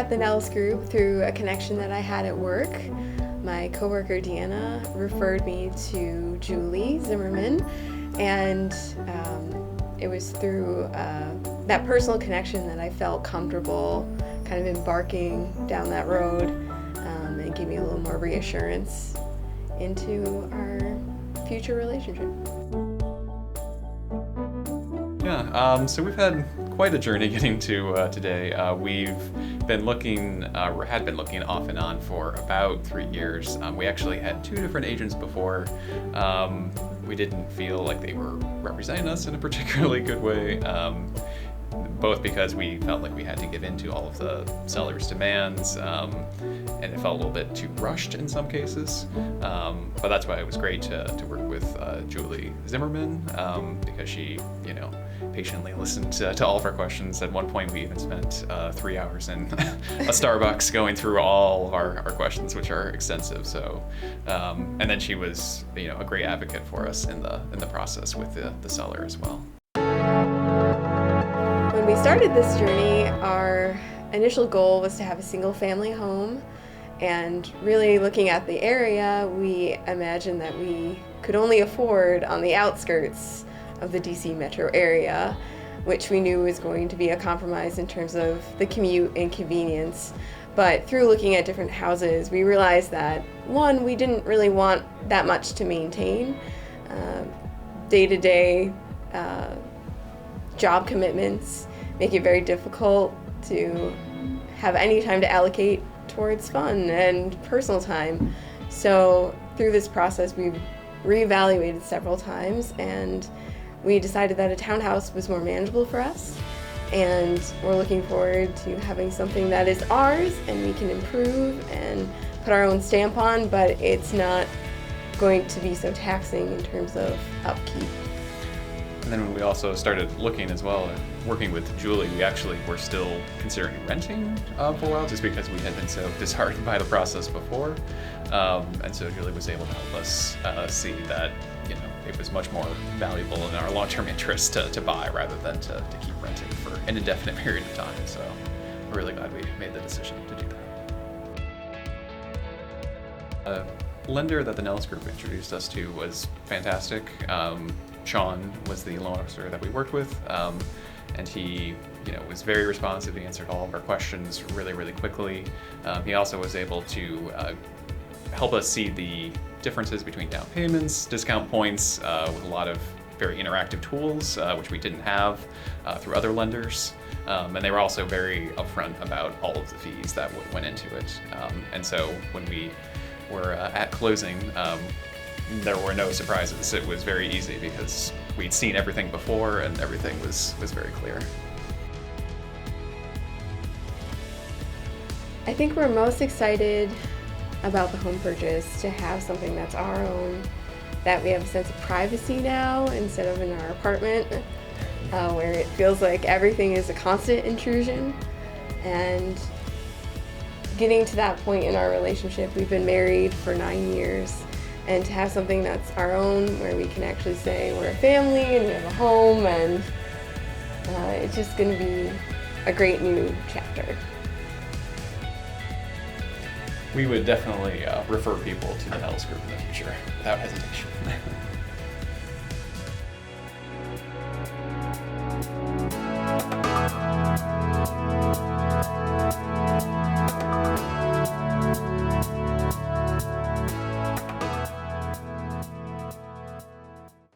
at the Nellis Group through a connection that I had at work. My coworker Deanna referred me to Julie Zimmerman, and it was through that personal connection that I felt comfortable kind of embarking down that road, and gave me a little more reassurance into our future relationship. Yeah, so we've had quite a journey getting to today. We've been looking, or had been looking off and on for about 3 years. We actually had 2 different agents before. We didn't feel like they were representing us in a particularly good way, both because we felt like we had to give in to all of the seller's demands, and it felt a little bit too rushed in some cases. But that's why it was great to work with Julie Zimmerman, because she, patiently listened to all of our questions. At one point, we even spent 3 hours in a Starbucks going through all of our questions, which are extensive. So, and then she was, a great advocate for us in the process with the seller as well. When we started this journey, our initial goal was to have a single family home, and really looking at the area, we imagined that we could only afford on the outskirts of the DC metro area, which we knew was going to be a compromise in terms of the commute and convenience. But through looking at different houses, we realized that, one, we didn't really want that much to maintain. Day-to-day job commitments make it very difficult to have any time to allocate towards fun and personal time. So through this process, we've reevaluated several times, and we decided that a townhouse was more manageable for us, and we're looking forward to having something that is ours and we can improve and put our own stamp on, but it's not going to be so taxing in terms of upkeep. And then when we also started looking as well and working with Julie, we actually were still considering renting for a while, just because we had been so disheartened by the process before. And so Julie was able to help us see that it was much more valuable in our long-term interest to buy rather than to keep renting for an indefinite period of time. So we're really glad we made the decision to do that. Lender that the Nellis Group introduced us to was fantastic. Sean was the loan officer that we worked with, and he was very responsive. He answered all of our questions really, really quickly. He also was able to help us see the differences between down payments, discount points, with a lot of very interactive tools, which we didn't have through other lenders. And they were also very upfront about all of the fees that went into it. And so when we were at closing, there were no surprises. It was very easy because we'd seen everything before and everything was very clear. I think we're most excited about the home purchase, to have something that's our own, that we have a sense of privacy now instead of in our apartment, where it feels like everything is a constant intrusion. And getting to that point in our relationship, we've been married for 9 years, and to have something that's our own, where we can actually say we're a family and we have a home, and it's just going to be a great new chapter. We would definitely refer people to the Nellis Group in the future without hesitation.